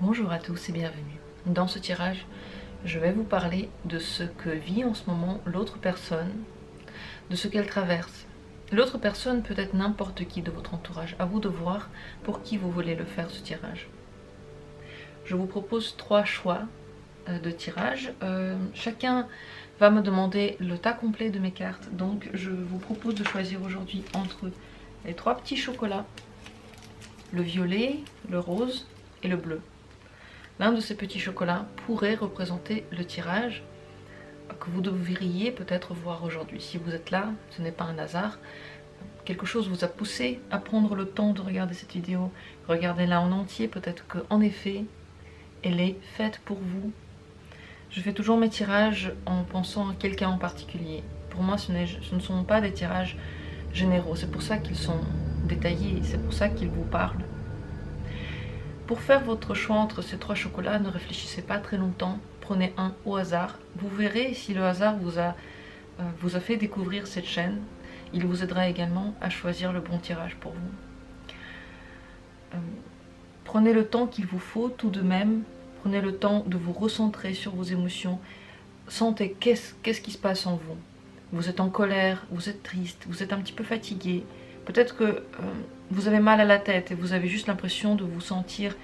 Bonjour à tous et bienvenue. Dans ce tirage, je vais vous parler de ce que vit en ce moment l'autre personne, de ce qu'elle traverse. L'autre personne peut être n'importe qui de votre entourage. À vous de voir pour qui vous voulez le faire ce tirage. Je vous propose 3 choix de tirage. Chacun va me demander le tas complet de mes cartes. Donc je vous propose de choisir aujourd'hui entre les 3 petits chocolats, le violet, le rose et le bleu. L'un de ces petits chocolats pourrait représenter le tirage que vous devriez peut-être voir aujourd'hui. Si vous êtes là, ce n'est pas un hasard. Quelque chose vous a poussé à prendre le temps de regarder cette vidéo. Regardez-la en entier, peut-être qu'en effet, elle est faite pour vous. Je fais toujours mes tirages en pensant à quelqu'un en particulier. Pour moi, ce ne sont pas des tirages généraux. C'est pour ça qu'ils sont détaillés, c'est pour ça qu'ils vous parlent. Pour faire votre choix entre ces 3 chocolats, ne réfléchissez pas très longtemps, prenez un au hasard. Vous verrez si le hasard vous a fait découvrir cette chaîne. Il vous aidera également à choisir le bon tirage pour vous. Prenez le temps qu'il vous faut tout de même, prenez le temps de vous recentrer sur vos émotions. Sentez qu'est-ce qui se passe en vous. Vous êtes en colère, vous êtes triste, vous êtes un petit peu fatigué. Peut-être que vous avez mal à la tête et vous avez juste l'impression de vous sentir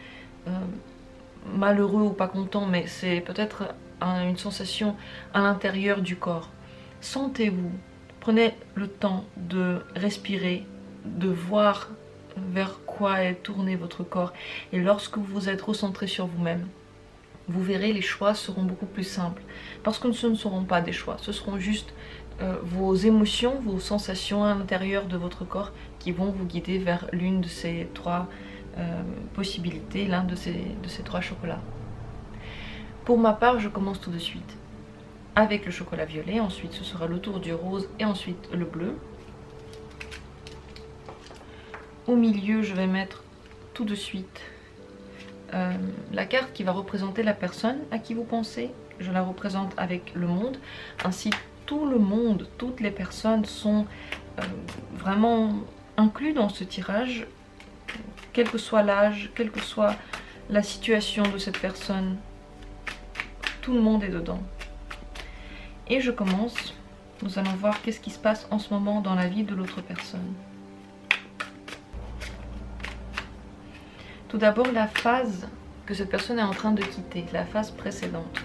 malheureux ou pas content, mais c'est peut-être une sensation à l'intérieur du corps. Sentez-vous, prenez le temps de respirer, de voir vers quoi est tourné votre corps. Et lorsque vous êtes recentré sur vous-même, vous verrez, les choix seront beaucoup plus simples. Parce que ce ne seront pas des choix, ce seront juste vos émotions, vos sensations à l'intérieur de votre corps qui vont vous guider vers l'une de ces 3 possibilités, l'un de ces 3 chocolats. Pour ma part, je commence tout de suite avec le chocolat violet, ensuite ce sera le tour du rose et ensuite le bleu. Au milieu, je vais mettre tout de suite la carte qui va représenter la personne à qui vous pensez. Je la représente avec le monde, ainsi tout le monde, toutes les personnes sont vraiment inclus dans ce tirage, quel que soit l'âge, quelle que soit la situation de cette personne, tout le monde est dedans. Et je commence, nous allons voir qu'est-ce qui se passe en ce moment dans la vie de l'autre personne. Tout d'abord, la phase que cette personne est en train de quitter, la phase précédente.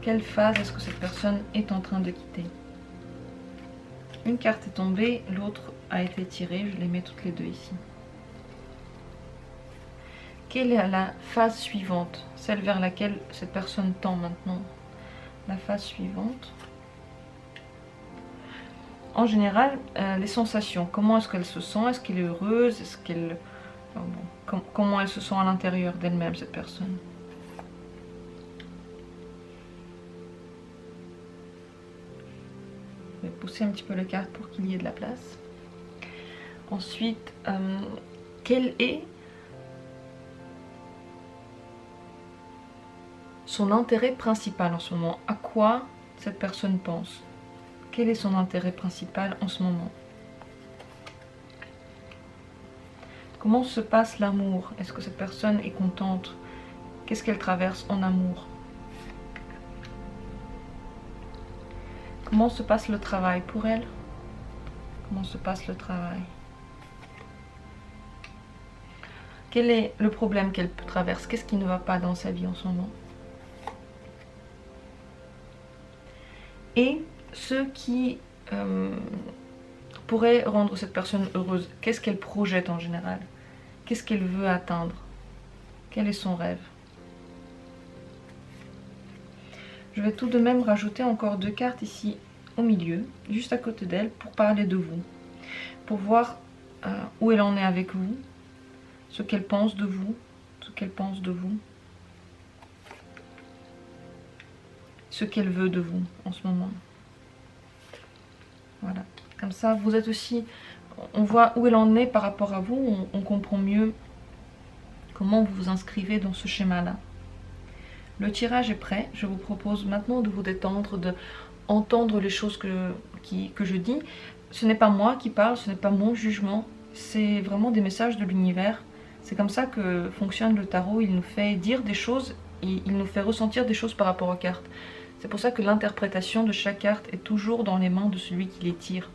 Quelle phase est-ce que cette personne est en train de quitter? Une carte est tombée, l'autre a été tirée, je les mets toutes les deux ici. Quelle est la phase suivante, celle vers laquelle cette personne tend maintenant? La phase suivante. En général, les sensations, comment est-ce qu'elle se sent? Est-ce qu'elle est heureuse? Est-ce qu'elle... comment elle se sent à l'intérieur d'elle-même, cette personne? Je vais pousser un petit peu les cartes pour qu'il y ait de la place. Ensuite, quel est son intérêt principal en ce moment? À quoi cette personne pense? Quel est son intérêt principal en ce moment? Comment se passe l'amour? Est-ce que cette personne est contente? Qu'est-ce qu'elle traverse en amour? Comment se passe le travail pour elle? Comment se passe le travail? Quel est le problème qu'elle traverse? Qu'est-ce qui ne va pas dans sa vie en ce moment? Et ce qui pourrait rendre cette personne heureuse, qu'est-ce qu'elle projette en général? Qu'est-ce qu'elle veut atteindre? Quel est son rêve? Je vais tout de même rajouter encore 2 cartes ici au milieu, juste à côté d'elle, pour parler de vous. Pour voir où elle en est avec vous, ce qu'elle pense de vous, ce qu'elle pense de vous, ce qu'elle veut de vous en ce moment. Voilà, comme ça vous êtes aussi, on voit où elle en est par rapport à vous, on comprend mieux comment vous vous inscrivez dans ce schéma-là. Le tirage est prêt, je vous propose maintenant de vous détendre, de entendre les choses que je dis. Ce n'est pas moi qui parle, ce n'est pas mon jugement, c'est vraiment des messages de l'univers C'est comme ça que fonctionne le tarot, il nous fait dire des choses et il nous fait ressentir des choses par rapport aux cartes. C'est pour ça que l'interprétation de chaque carte est toujours dans les mains de celui qui les tire.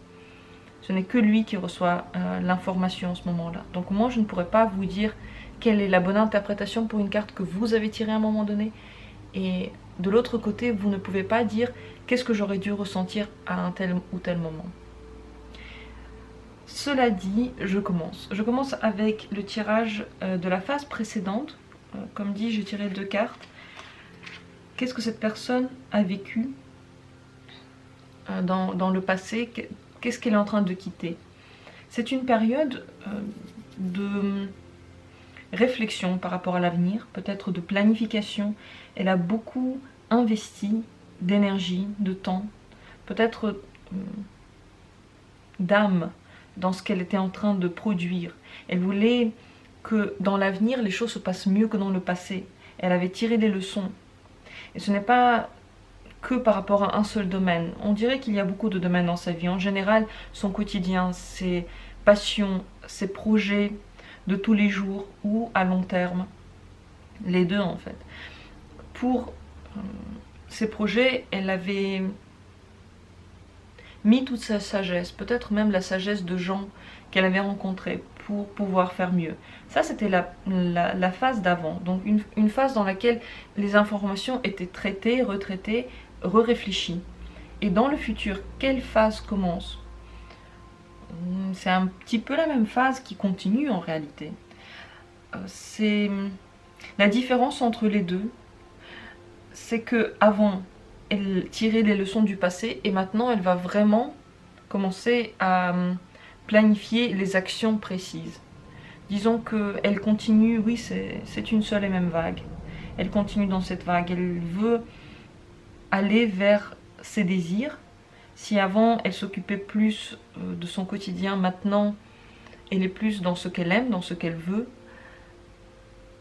Ce n'est que lui qui reçoit l'information en ce moment-là. Donc moi, je ne pourrais pas vous dire quelle est la bonne interprétation pour une carte que vous avez tirée à un moment donné. Et de l'autre côté, vous ne pouvez pas dire qu'est-ce que j'aurais dû ressentir à un tel ou tel moment. Cela dit, je commence. Je commence avec le tirage de la phase précédente. Comme dit, j'ai tiré 2 cartes. Qu'est-ce que cette personne a vécu dans le passé? Qu'est-ce qu'elle est en train de quitter? C'est une période de réflexion par rapport à l'avenir, peut-être de planification. Elle a beaucoup investi d'énergie, de temps, peut-être d'âme dans ce qu'elle était en train de produire. Elle voulait que dans l'avenir, les choses se passent mieux que dans le passé. Elle avait tiré des leçons. Et ce n'est pas que par rapport à un seul domaine. On dirait qu'il y a beaucoup de domaines dans sa vie. En général, son quotidien, ses passions, ses projets de tous les jours ou à long terme. Les deux en fait. Pour ces projets, elle avait mis toute sa sagesse, peut-être même la sagesse de gens qu'elle avait rencontrés pour pouvoir faire mieux. Ça, c'était la phase d'avant. Donc une phase dans laquelle les informations étaient traitées, retraitées, re-réfléchies. Et dans le futur, quelle phase commence? C'est un petit peu la même phase qui continue en réalité. C'est la différence entre les deux, c'est que avant elle tirait les leçons du passé et maintenant elle va vraiment commencer à planifier les actions précises. Disons qu'elle continue, oui c'est une seule et même vague. Elle continue dans cette vague, elle veut aller vers ses désirs. Si avant elle s'occupait plus de son quotidien, maintenant elle est plus dans ce qu'elle aime, dans ce qu'elle veut.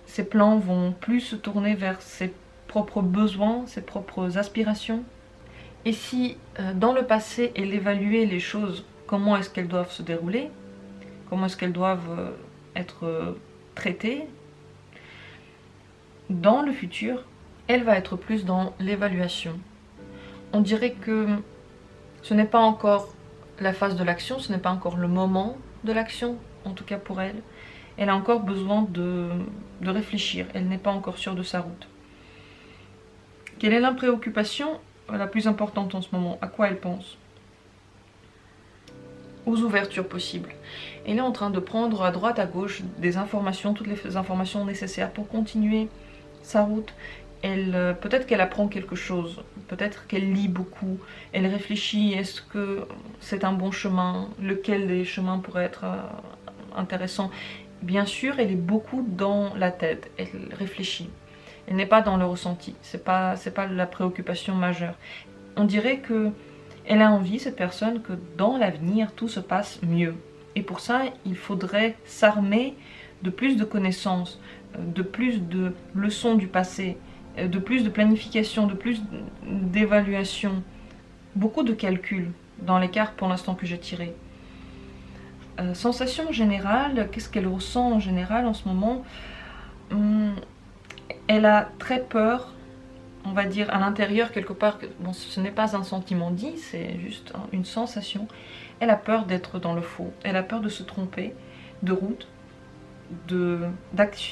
Ses plans vont plus se tourner vers ses propres besoins, ses propres aspirations. Et si dans le passé elle évaluait les choses, comment est-ce qu'elles doivent se dérouler, comment est-ce qu'elles doivent être traitées, dans le futur, elle va être plus dans l'évaluation. On dirait que ce n'est pas encore la phase de l'action, ce n'est pas encore le moment de l'action, en tout cas pour elle. Elle a encore besoin de réfléchir, elle n'est pas encore sûre de sa route. Quelle est la préoccupation la plus importante en ce moment? À quoi elle pense? Aux ouvertures possibles. Elle est en train de prendre à droite, à gauche des informations, toutes les informations nécessaires pour continuer sa route. Peut-être qu'elle apprend quelque chose, peut-être qu'elle lit beaucoup, elle réfléchit, est-ce que c'est un bon chemin, lequel des chemins pourrait être intéressant. Bien sûr, elle est beaucoup dans la tête, elle réfléchit. Elle n'est pas dans le ressenti, c'est pas la préoccupation majeure. On dirait que elle a envie, cette personne, que dans l'avenir, tout se passe mieux. Et pour ça, il faudrait s'armer de plus de connaissances, de plus de leçons du passé, de plus de planification, de plus d'évaluation. Beaucoup de calculs dans les cartes pour l'instant que j'ai tirées. Sensation générale, qu'est-ce qu'elle ressent en général en ce moment? Elle a très peur, on va dire à l'intérieur quelque part, bon, ce n'est pas un sentiment dit, c'est juste une sensation. Elle a peur d'être dans le faux, elle a peur de se tromper, de route,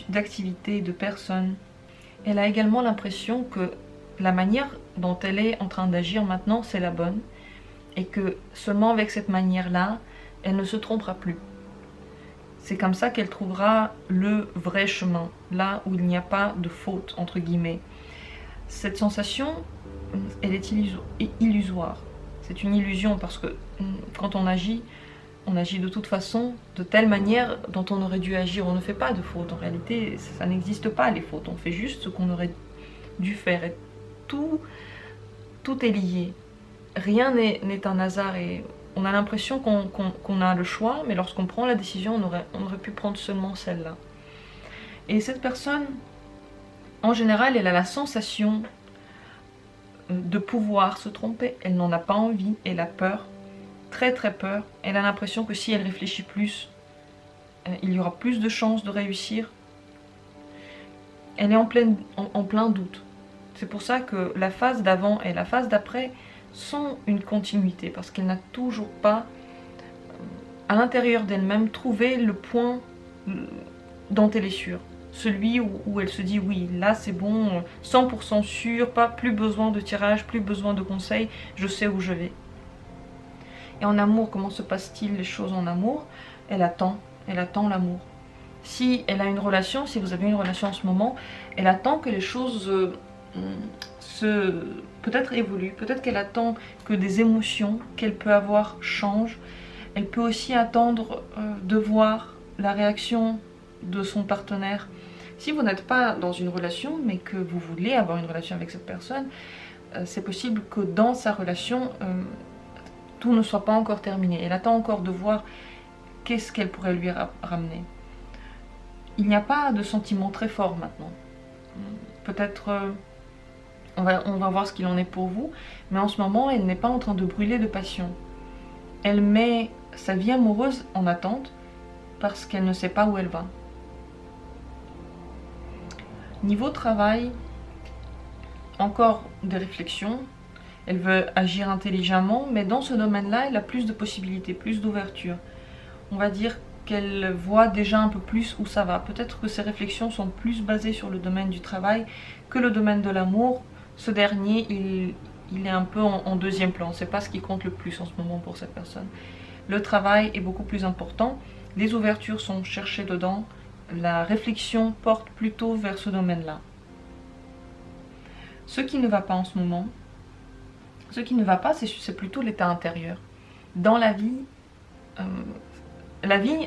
d'activité, de personnes. Elle a également l'impression que la manière dont elle est en train d'agir maintenant, c'est la bonne, et que seulement avec cette manière-là, elle ne se trompera plus. C'est comme ça qu'elle trouvera le vrai chemin, là où il n'y a pas de faute, entre guillemets. Cette sensation, elle est illusoire. C'est une illusion parce que quand on agit de toute façon, de telle manière dont on aurait dû agir. On ne fait pas de faute, en réalité, ça n'existe pas les fautes. On fait juste ce qu'on aurait dû faire. Et tout est lié. Rien n'est un hasard et on a l'impression qu'on a le choix, mais lorsqu'on prend la décision, on aurait pu prendre seulement celle-là. Et cette personne, en général, elle a la sensation de pouvoir se tromper. Elle n'en a pas envie, elle a peur, très très peur. Elle a l'impression que si elle réfléchit plus, il y aura plus de chances de réussir. Elle est en plein doute. C'est pour ça que la phase d'avant et la phase d'après sont une continuité, parce qu'elle n'a toujours pas, à l'intérieur d'elle-même, trouvé le point dont elle est sûre. Celui où elle se dit oui, là c'est bon, 100% sûr, plus besoin de tirage, plus besoin de conseils, je sais où je vais. Et en amour, comment se passe-t-il les choses en amour? Elle attend l'amour. Si elle a une relation, si vous avez une relation en ce moment, elle attend que les choses peut-être évoluent, peut-être qu'elle attend que des émotions qu'elle peut avoir changent. Elle peut aussi attendre de voir la réaction de son partenaire. Si vous n'êtes pas dans une relation, mais que vous voulez avoir une relation avec cette personne, c'est possible que dans sa relation, tout ne soit pas encore terminé. Elle attend encore de voir qu'est-ce qu'elle pourrait lui ramener. Il n'y a pas de sentiment très fort maintenant. Peut-être, on va voir ce qu'il en est pour vous, mais en ce moment, elle n'est pas en train de brûler de passion. Elle met sa vie amoureuse en attente parce qu'elle ne sait pas où elle va. Niveau travail, encore des réflexions. Elle veut agir intelligemment, mais dans ce domaine-là, elle a plus de possibilités, plus d'ouverture. On va dire qu'elle voit déjà un peu plus où ça va. Peut-être que ses réflexions sont plus basées sur le domaine du travail que le domaine de l'amour. Ce dernier, il est un peu en deuxième plan. C'est pas ce qui compte le plus en ce moment pour cette personne. Le travail est beaucoup plus important. Les ouvertures sont cherchées dedans. La réflexion porte plutôt vers ce domaine-là. Ce qui ne va pas en ce moment, c'est plutôt l'état intérieur. Dans la vie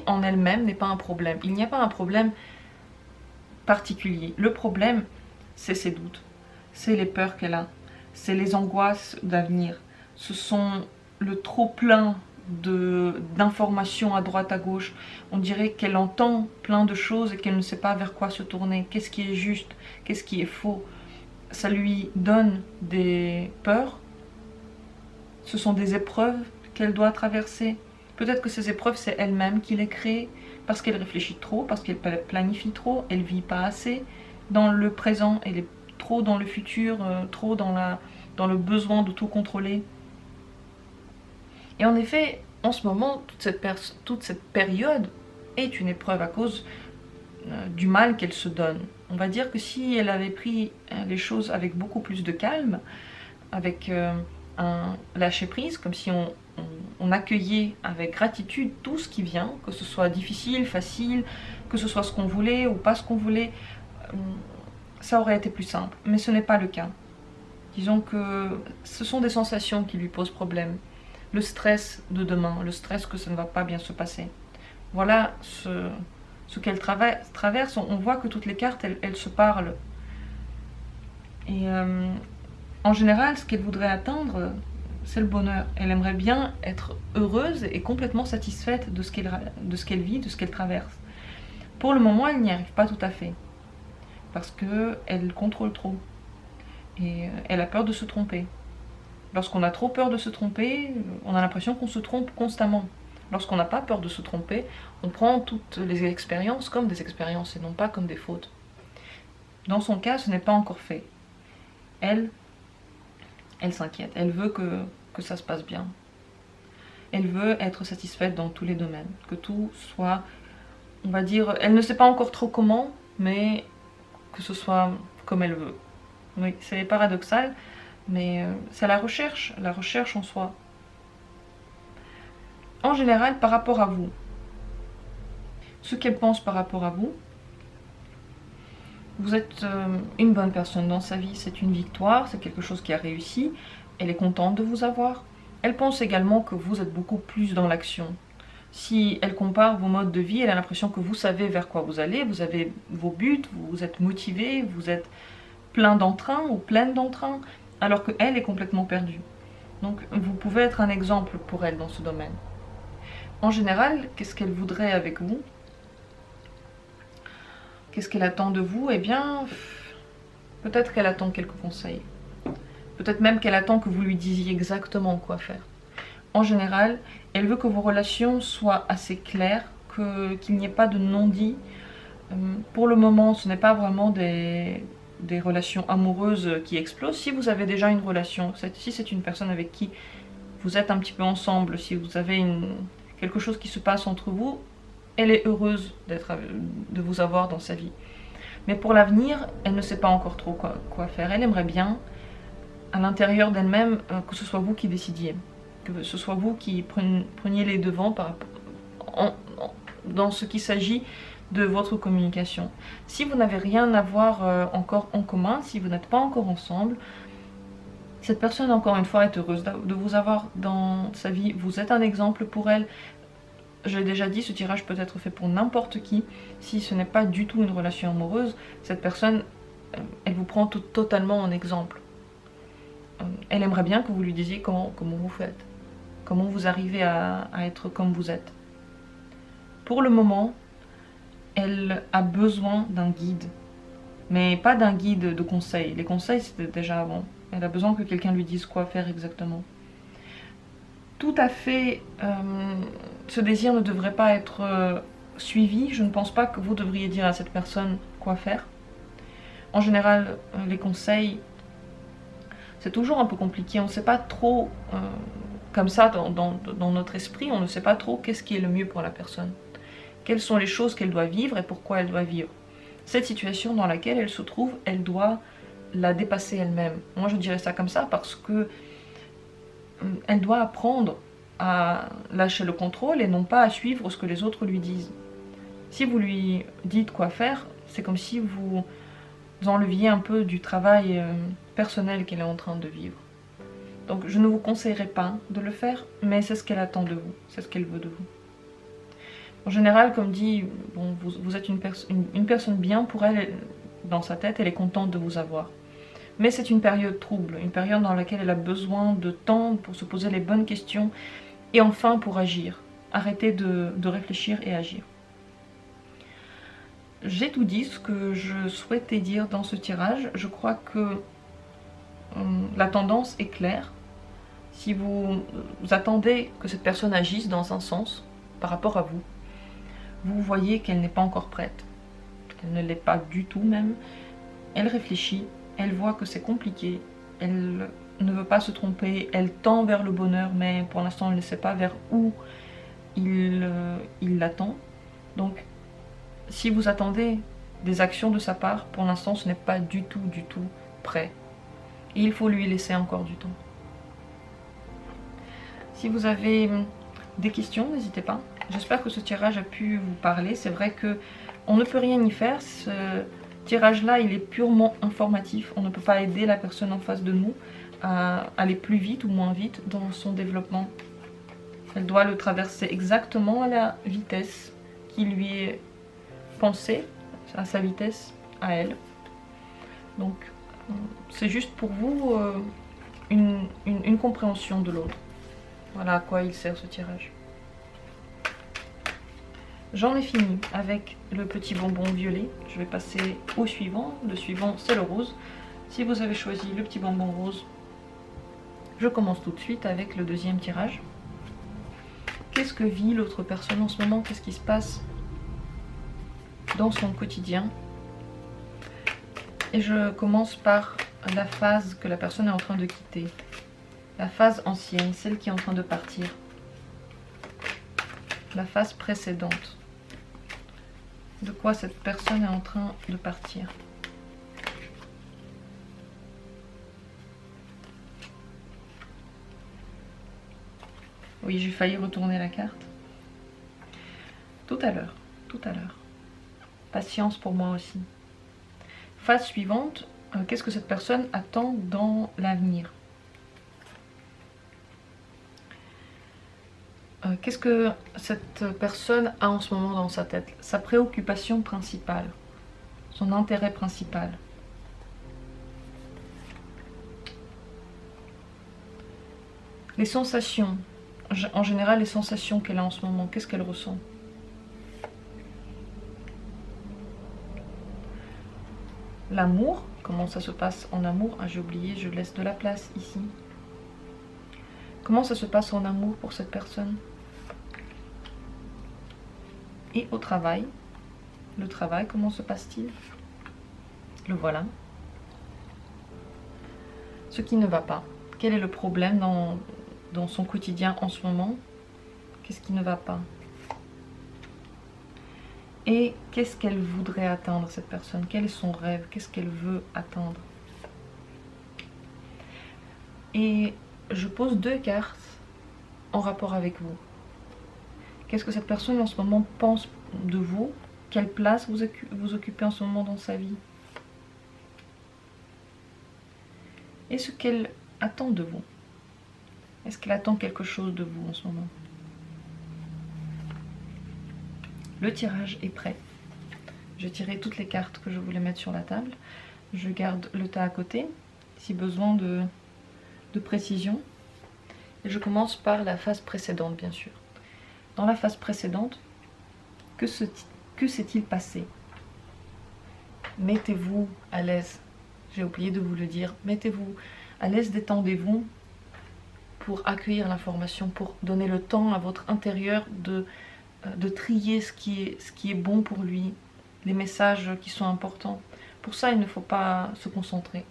en elle-même n'est pas un problème. Il n'y a pas un problème particulier. Le problème, c'est ses doutes, c'est les peurs qu'elle a, c'est les angoisses d'avenir. Ce sont le trop plein d'informations à droite à gauche. On dirait qu'elle entend plein de choses et qu'elle ne sait pas vers quoi se tourner. Qu'est-ce qui est juste, qu'est-ce qui est faux? Ça lui donne des peurs. Ce sont des épreuves qu'elle doit traverser. Peut-être que ces épreuves, c'est elle-même qui les crée, parce qu'elle réfléchit trop, parce qu'elle planifie trop, elle vit pas assez dans le présent, elle est trop dans le futur, trop dans le besoin de tout contrôler. Et en effet, en ce moment, toute cette période est une épreuve à cause du mal qu'elle se donne. On va dire que si elle avait pris les choses avec beaucoup plus de calme, avec un lâcher-prise, comme si on accueillait avec gratitude tout ce qui vient, que ce soit difficile, facile, que ce soit ce qu'on voulait ou pas ce qu'on voulait, ça aurait été plus simple. Mais ce n'est pas le cas. Disons que ce sont des sensations qui lui posent problème. Le stress de demain, le stress que ça ne va pas bien se passer. Voilà ce qu'elle traverse. On voit que toutes les cartes, elles se parlent. Et en général, ce qu'elle voudrait atteindre, c'est le bonheur. Elle aimerait bien être heureuse et complètement satisfaite de ce qu'elle vit, de ce qu'elle traverse. Pour le moment, elle n'y arrive pas tout à fait. Parce qu'elle contrôle trop. Et elle a peur de se tromper. Lorsqu'on a trop peur de se tromper, on a l'impression qu'on se trompe constamment. Lorsqu'on n'a pas peur de se tromper, on prend toutes les expériences comme des expériences et non pas comme des fautes. Dans son cas, ce n'est pas encore fait. Elle s'inquiète. Elle veut que ça se passe bien. Elle veut être satisfaite dans tous les domaines. Que tout soit, on va dire, elle ne sait pas encore trop comment, mais que ce soit comme elle veut. Oui, c'est paradoxal, mais c'est la recherche en soi. En général, par rapport à vous, ce qu'elle pense par rapport à vous, vous êtes une bonne personne dans sa vie, c'est une victoire, c'est quelque chose qui a réussi, elle est contente de vous avoir. Elle pense également que vous êtes beaucoup plus dans l'action. Si elle compare vos modes de vie, elle a l'impression que vous savez vers quoi vous allez, vous avez vos buts, vous êtes motivé, vous êtes plein d'entrain ou pleine d'entrain, alors qu'elle est complètement perdue. Donc vous pouvez être un exemple pour elle dans ce domaine. En général, qu'est-ce qu'elle voudrait avec vous? Qu'est-ce qu'elle attend de vous? Eh bien, peut-être qu'elle attend quelques conseils. Peut-être même qu'elle attend que vous lui disiez exactement quoi faire. En général, elle veut que vos relations soient assez claires, qu'il n'y ait pas de non-dit. Pour le moment, ce n'est pas vraiment des relations amoureuses qui explosent. Si vous avez déjà une relation, si c'est une personne avec qui vous êtes un petit peu ensemble, si vous avez quelque chose qui se passe entre vous, elle est heureuse de vous avoir dans sa vie. Mais pour l'avenir, elle ne sait pas encore trop quoi faire. Elle aimerait bien, à l'intérieur d'elle-même, que ce soit vous qui décidiez. Que ce soit vous qui preniez les devants dans ce qui s'agit de votre communication. Si vous n'avez rien à voir encore en commun, si vous n'êtes pas encore ensemble, cette personne, encore une fois, est heureuse de vous avoir dans sa vie. Vous êtes un exemple pour elle. Je l'ai déjà dit, ce tirage peut être fait pour n'importe qui. Si ce n'est pas du tout une relation amoureuse, cette personne, elle vous prend totalement en exemple. Elle aimerait bien que vous lui disiez comment vous faites. Comment vous arrivez à être comme vous êtes. Pour le moment, elle a besoin d'un guide. Mais pas d'un guide de conseils. Les conseils, c'était déjà bon. Elle a besoin que quelqu'un lui dise quoi faire exactement. Tout à fait, ce désir ne devrait pas être suivi. Je ne pense pas que vous devriez dire à cette personne quoi faire. En général, les conseils, c'est toujours un peu compliqué. On ne sait pas trop, comme ça, dans notre esprit, on ne sait pas trop qu'est-ce qui est le mieux pour la personne. Quelles sont les choses qu'elle doit vivre et pourquoi elle doit vivre. Cette situation dans laquelle elle se trouve, elle doit la dépasser elle-même. Moi, je dirais ça comme ça parce que elle doit apprendre à lâcher le contrôle et non pas à suivre ce que les autres lui disent. Si vous lui dites quoi faire, c'est comme si vous enleviez un peu du travail personnel qu'elle est en train de vivre. Donc je ne vous conseillerais pas de le faire, mais c'est ce qu'elle attend de vous, c'est ce qu'elle veut de vous. En général, comme dit, bon, vous êtes une personne bien pour elle, dans sa tête, elle est contente de vous avoir. Mais c'est une période trouble, une période dans laquelle elle a besoin de temps pour se poser les bonnes questions et enfin pour agir. Arrêter de réfléchir et agir. J'ai tout dit ce que je souhaitais dire dans ce tirage. Je crois que la tendance est claire. Si vous attendez que cette personne agisse dans un sens par rapport à vous, vous voyez qu'elle n'est pas encore prête. Elle ne l'est pas du tout même. Elle réfléchit. Elle voit que c'est compliqué, elle ne veut pas se tromper, elle tend vers le bonheur, mais pour l'instant elle ne sait pas vers où il l'attend. Donc, si vous attendez des actions de sa part, pour l'instant ce n'est pas du tout prêt. Et il faut lui laisser encore du temps. Si vous avez des questions, n'hésitez pas. J'espère que ce tirage a pu vous parler. C'est vrai que on ne peut rien y faire. Ce tirage là, il est purement informatif. On ne peut pas aider la personne en face de nous à aller plus vite ou moins vite dans son développement. Elle doit le traverser exactement à la vitesse qui lui est pensée, à sa vitesse, à elle. Donc c'est juste pour vous une compréhension de l'autre. Voilà à quoi il sert ce tirage. J'en ai fini avec le petit bonbon violet. Je vais passer au suivant. Le suivant, c'est le rose. Si vous avez choisi le petit bonbon rose, je commence tout de suite avec le deuxième tirage. Qu'est-ce que vit l'autre personne en ce moment? Qu'est-ce qui se passe dans son quotidien? Et je commence par la phase que la personne est en train de quitter. La phase ancienne, celle qui est en train de partir. La phase précédente. De quoi cette personne est en train de partir. Oui, j'ai failli retourner la carte. Tout à l'heure, tout à l'heure. Patience pour moi aussi. Phase suivante, qu'est-ce que cette personne attend dans l'avenir? Qu'est-ce que cette personne a en ce moment dans sa tête? Sa préoccupation principale, son intérêt principal. Les sensations, en général les sensations qu'elle a en ce moment, qu'est-ce qu'elle ressent? L'amour, comment ça se passe en amour? Ah, j'ai oublié, je laisse de la place ici. Comment ça se passe en amour pour cette personne? Et au travail, le travail, comment se passe-t-il? Le voilà. Ce qui ne va pas. Quel est le problème dans son quotidien en ce moment? Qu'est-ce qui ne va pas? Et qu'est-ce qu'elle voudrait atteindre, cette personne? Quel est son rêve? Qu'est-ce qu'elle veut atteindre? Et je pose 2 cartes en rapport avec vous. Qu'est-ce que cette personne en ce moment pense de vous? Quelle place vous occupez en ce moment dans sa vie? Et ce qu'elle attend de vous? Est-ce qu'elle attend quelque chose de vous en ce moment? Le tirage est prêt. J'ai tiré toutes les cartes que je voulais mettre sur la table. Je garde le tas à côté, si besoin de précision. Et je commence par la phase précédente, bien sûr. Dans la phase précédente, que s'est-il passé? Mettez-vous à l'aise. J'ai oublié de vous le dire. Mettez-vous à l'aise, détendez-vous pour accueillir l'information, pour donner le temps à votre intérieur de trier ce qui est bon pour lui, les messages qui sont importants. Pour ça, il ne faut pas se concentrer.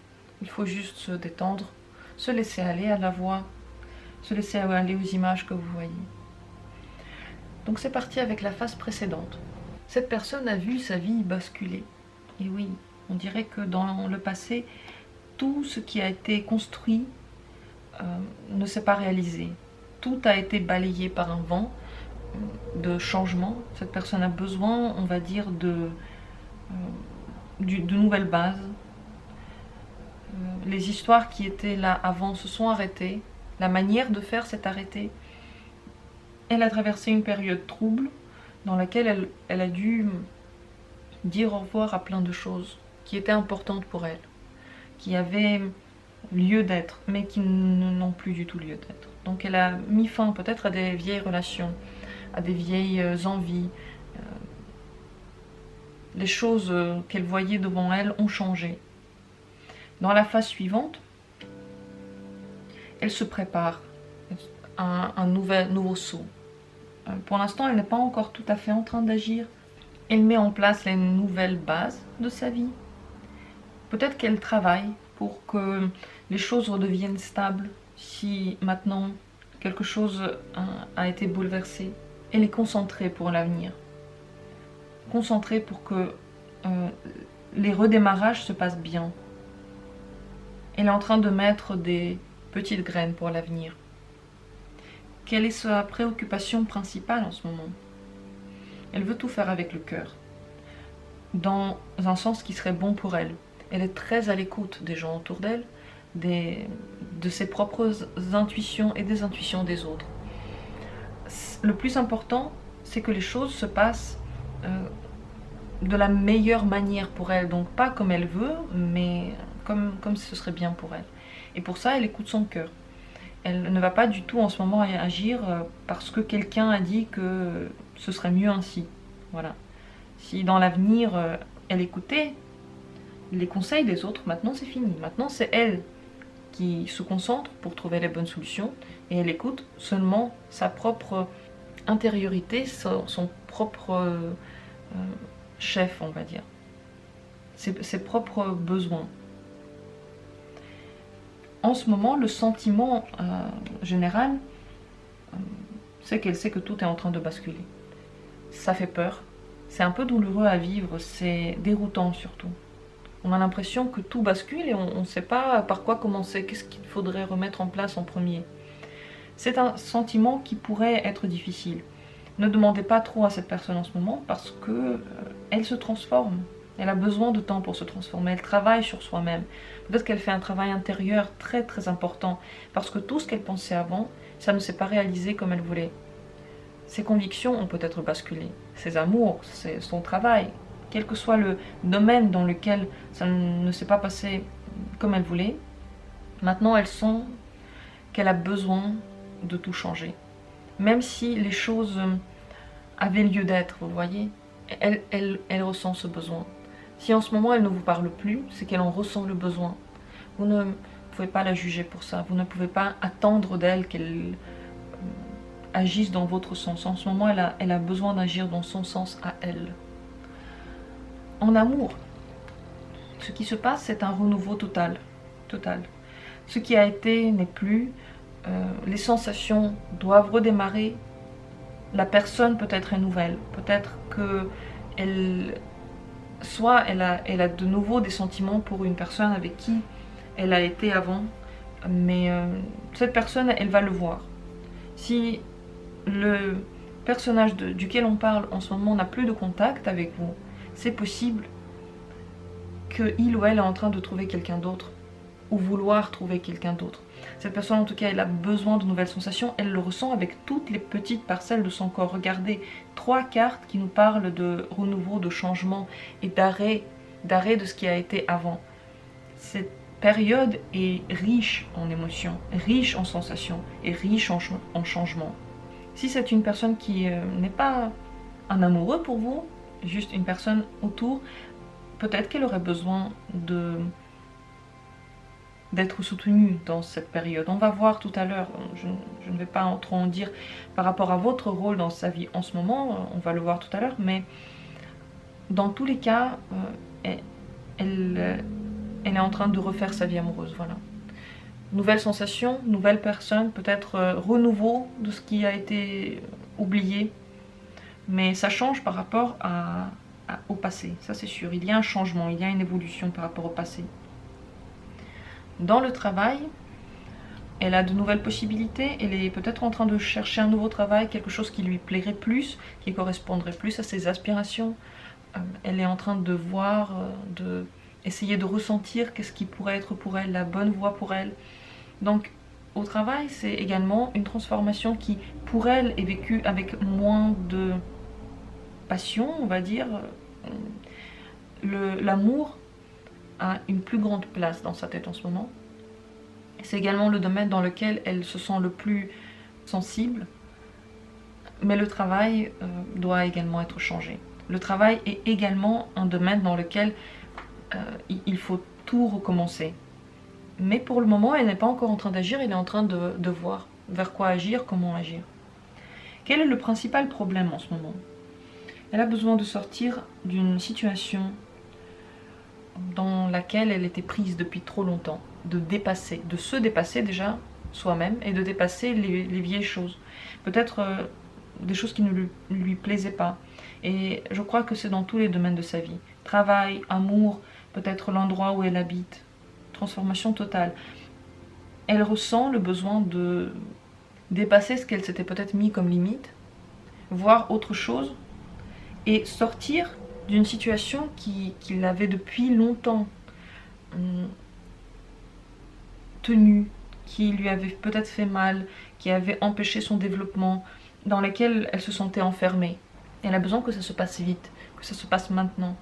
Il faut juste se détendre, se laisser aller à la voix, se laisser aller aux images que vous voyez. Donc c'est parti avec la phase précédente. Cette personne a vu sa vie basculer. Et oui, on dirait que dans le passé, tout ce qui a été construit ne s'est pas réalisé. Tout a été balayé par un vent de changement. Cette personne a besoin, on va dire, de nouvelles bases. Les histoires qui étaient là avant se sont arrêtées. La manière de faire s'est arrêtée. Elle a traversé une période trouble dans laquelle elle a dû dire au revoir à plein de choses qui étaient importantes pour elle, qui avaient lieu d'être, mais qui n'ont plus du tout lieu d'être. Donc elle a mis fin peut-être à des vieilles relations, à des vieilles envies. Les choses qu'elle voyait devant elle ont changé. Dans la phase suivante, elle se prépare à un nouveau saut. Pour l'instant, elle n'est pas encore tout à fait en train d'agir. Elle met en place les nouvelles bases de sa vie. Peut-être qu'elle travaille pour que les choses redeviennent stables. Si maintenant quelque chose a été bouleversé, elle est concentrée pour l'avenir. Concentrée pour que les redémarrages se passent bien. Elle est en train de mettre des petites graines pour l'avenir. Quelle est sa préoccupation principale en ce moment? Elle veut tout faire avec le cœur, dans un sens qui serait bon pour elle. Elle est très à l'écoute des gens autour d'elle, de ses propres intuitions et des intuitions des autres. Le plus important, c'est que les choses se passent de la meilleure manière pour elle. Donc pas comme elle veut, mais comme ce serait bien pour elle. Et pour ça, elle écoute son cœur. Elle ne va pas du tout en ce moment agir parce que quelqu'un a dit que ce serait mieux ainsi. Voilà. Si dans l'avenir, elle écoutait les conseils des autres, maintenant c'est fini. Maintenant c'est elle qui se concentre pour trouver les bonnes solutions et elle écoute seulement sa propre intériorité, son propre chef, on va dire. Ses propres besoins. En ce moment, le sentiment général, c'est qu'elle sait que tout est en train de basculer. Ça fait peur, c'est un peu douloureux à vivre, c'est déroutant surtout. On a l'impression que tout bascule et on ne sait pas par quoi commencer, qu'est-ce qu'il faudrait remettre en place en premier. C'est un sentiment qui pourrait être difficile. Ne demandez pas trop à cette personne en ce moment parce que elle se transforme. Elle a besoin de temps pour se transformer, elle travaille sur soi-même. Peut-être qu'elle fait un travail intérieur très très important parce que tout ce qu'elle pensait avant, ça ne s'est pas réalisé comme elle voulait. Ses convictions ont peut-être basculé, ses amours, son travail, quel que soit le domaine dans lequel ça ne s'est pas passé comme elle voulait. Maintenant, elle sent qu'elle a besoin de tout changer. Même si les choses avaient lieu d'être, vous voyez, elle ressent ce besoin. Si en ce moment elle ne vous parle plus, c'est qu'elle en ressent le besoin. Vous ne pouvez pas la juger pour ça. Vous ne pouvez pas attendre d'elle qu'elle agisse dans votre sens. En ce moment, elle a besoin d'agir dans son sens à elle. En amour, ce qui se passe, c'est un renouveau total. Ce qui a été n'est plus. Les sensations doivent redémarrer. La personne peut-être est nouvelle. Peut-être que elle a de nouveau des sentiments pour une personne avec qui elle a été avant. Mais cette personne, elle va le voir. Si le personnage duquel on parle en ce moment n'a plus de contact avec vous, c'est possible qu'il ou elle est en train de trouver quelqu'un d'autre, ou vouloir trouver quelqu'un d'autre. Cette personne, en tout cas, elle a besoin de nouvelles sensations, elle le ressent avec toutes les petites parcelles de son corps. Regardez, 3 cartes qui nous parlent de renouveau, de changement et d'arrêt de ce qui a été avant. Cette période est riche en émotions, riche en sensations et riche en changements. Si c'est une personne qui n'est pas un amoureux pour vous, juste une personne autour, peut-être qu'elle aurait besoin d'être soutenue dans cette période. On va voir tout à l'heure, je ne vais pas trop en dire par rapport à votre rôle dans sa vie en ce moment, on va le voir tout à l'heure, mais dans tous les cas, elle est en train de refaire sa vie amoureuse, voilà. Nouvelle sensation, nouvelle personne, peut-être renouveau de ce qui a été oublié, mais ça change par rapport au passé, ça c'est sûr. Il y a un changement, il y a une évolution par rapport au passé. Dans le travail, elle a de nouvelles possibilités, elle est peut-être en train de chercher un nouveau travail, quelque chose qui lui plairait plus, qui correspondrait plus à ses aspirations. Elle est en train de voir, essayer de ressentir qu'est-ce qui pourrait être pour elle la bonne voie pour elle. Donc au travail, c'est également une transformation qui pour elle est vécue avec moins de passion, on va dire. L'amour a une plus grande place dans sa tête en ce moment. C'est également le domaine dans lequel elle se sent le plus sensible, mais le travail doit également être changé. Le travail est également un domaine dans lequel il faut tout recommencer. Mais pour le moment, elle n'est pas encore en train d'agir, elle est en train de voir vers quoi agir, comment agir. Quel est le principal problème en ce moment? Elle a besoin de sortir d'une situation dans laquelle elle était prise depuis trop longtemps, de se dépasser déjà soi-même et de dépasser les vieilles choses. Peut-être des choses qui ne lui plaisaient pas. Et je crois que c'est dans tous les domaines de sa vie. Travail, amour, peut-être l'endroit où elle habite. Transformation totale. Elle ressent le besoin de dépasser ce qu'elle s'était peut-être mis comme limite, voir autre chose et sortir d'une situation qu'il avait depuis longtemps tenue, qui lui avait peut-être fait mal, qui avait empêché son développement, dans laquelle elle se sentait enfermée. Elle a besoin que ça se passe vite, que ça se passe maintenant.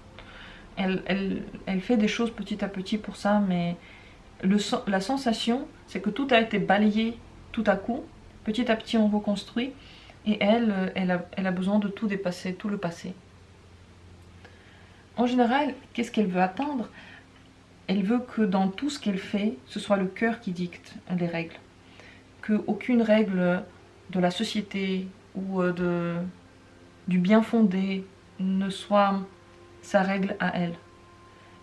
Elle fait des choses petit à petit pour ça, mais la sensation, c'est que tout a été balayé tout à coup. Petit à petit, on reconstruit. Et elle a besoin de tout dépasser, tout le passé. En général, qu'est-ce qu'elle veut atteindre? Elle veut que dans tout ce qu'elle fait, ce soit le cœur qui dicte les règles. Qu'aucune règle de la société ou du bien fondé ne soit sa règle à elle.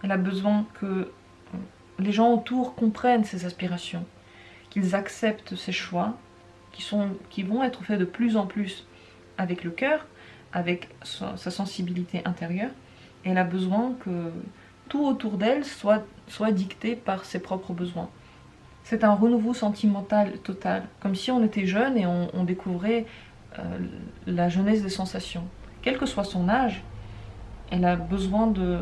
Elle a besoin que les gens autour comprennent ses aspirations, qu'ils acceptent ses choix, qui vont être faits de plus en plus avec le cœur, avec sa sensibilité intérieure. Elle a besoin que tout autour d'elle soit dicté par ses propres besoins. C'est un renouveau sentimental total, comme si on était jeune et on découvrait la jeunesse des sensations. Quel que soit son âge, elle a besoin de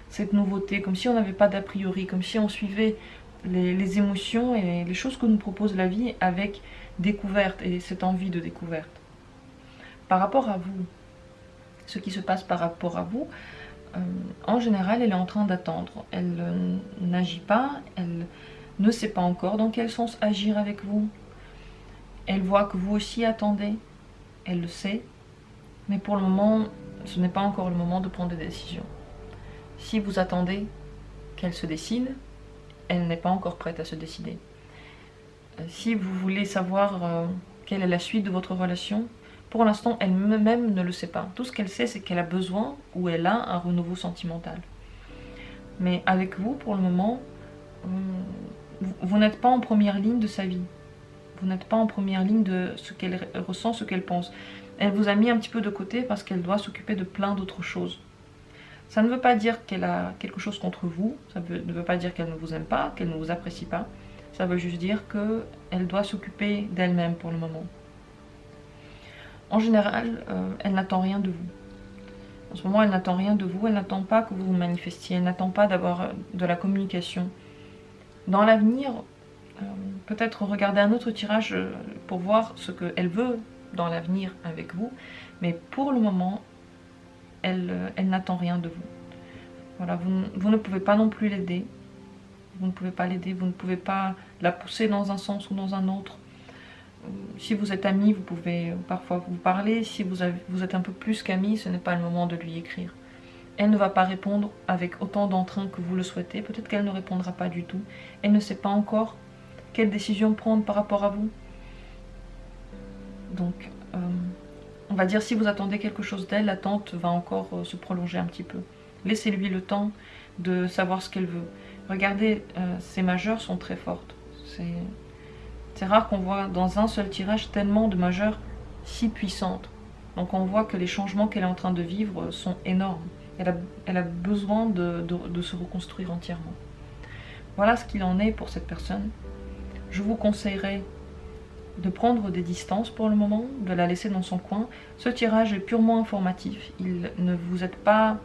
cette nouveauté, comme si on n'avait pas d'a priori, comme si on suivait les émotions et les choses que nous propose la vie avec découverte et cette envie de découverte. Par rapport à vous, ce qui se passe par rapport à vous, en général, elle est en train d'attendre. Elle n'agit pas, elle ne sait pas encore dans quel sens agir avec vous. Elle voit que vous aussi attendez, elle le sait, mais pour le moment, ce n'est pas encore le moment de prendre des décisions. Si vous attendez qu'elle se décide, elle n'est pas encore prête à se décider. Si vous voulez savoir quelle est la suite de votre relation. Pour l'instant, elle-même ne le sait pas. Tout ce qu'elle sait, c'est qu'elle a besoin ou elle a un renouveau sentimental. Mais avec vous, pour le moment, vous n'êtes pas en première ligne de sa vie. Vous n'êtes pas en première ligne de ce qu'elle ressent, ce qu'elle pense. Elle vous a mis un petit peu de côté parce qu'elle doit s'occuper de plein d'autres choses. Ça ne veut pas dire qu'elle a quelque chose contre vous, ne veut pas dire qu'elle ne vous aime pas, qu'elle ne vous apprécie pas. Ça veut juste dire qu'elle doit s'occuper d'elle-même pour le moment. En général, elle n'attend rien de vous. En ce moment, elle n'attend rien de vous, elle n'attend pas que vous vous manifestiez, elle n'attend pas d'avoir de la communication. Dans l'avenir, peut-être regarder un autre tirage pour voir ce qu'elle veut dans l'avenir avec vous, mais pour le moment, elle n'attend rien de vous. Voilà, vous ne pouvez pas non plus l'aider. Vous ne pouvez pas l'aider, vous ne pouvez pas la pousser dans un sens ou dans un autre. Si vous êtes amis, vous pouvez parfois vous parler. Si vous êtes un peu plus qu'amis, ce n'est pas le moment de lui écrire. Elle ne va pas répondre avec autant d'entrain que vous le souhaitez. Peut-être qu'elle ne répondra pas du tout. Elle ne sait pas encore quelle décision prendre par rapport à vous. Donc, on va dire si vous attendez quelque chose d'elle, l'attente va encore se prolonger un petit peu. Laissez-lui le temps de savoir ce qu'elle veut. Regardez, ces majeures sont très fortes. C'est rare qu'on voit dans un seul tirage tellement de majeures si puissantes. Donc on voit que les changements qu'elle est en train de vivre sont énormes. Elle a besoin de se reconstruire entièrement. Voilà ce qu'il en est pour cette personne. Je vous conseillerais de prendre des distances pour le moment, de la laisser dans son coin. Ce tirage est purement informatif. Il ne vous aide pas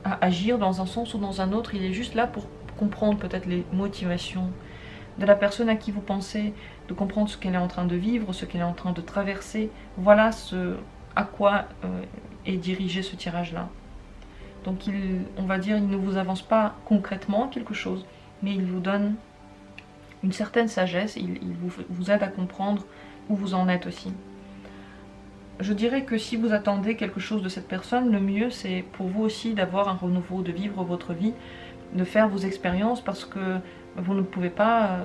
à agir dans un sens ou dans un autre. Il est juste là pour comprendre peut-être les motivations de la personne à qui vous pensez, de comprendre ce qu'elle est en train de vivre, ce qu'elle est en train de traverser. Voilà ce à quoi est dirigé ce tirage-là. Donc on va dire, il ne vous avance pas concrètement quelque chose, mais il vous donne une certaine sagesse, il vous aide à comprendre où vous en êtes aussi. Je dirais que si vous attendez quelque chose de cette personne, le mieux c'est pour vous aussi d'avoir un renouveau, de vivre votre vie, de faire vos expériences, parce que vous ne pouvez pas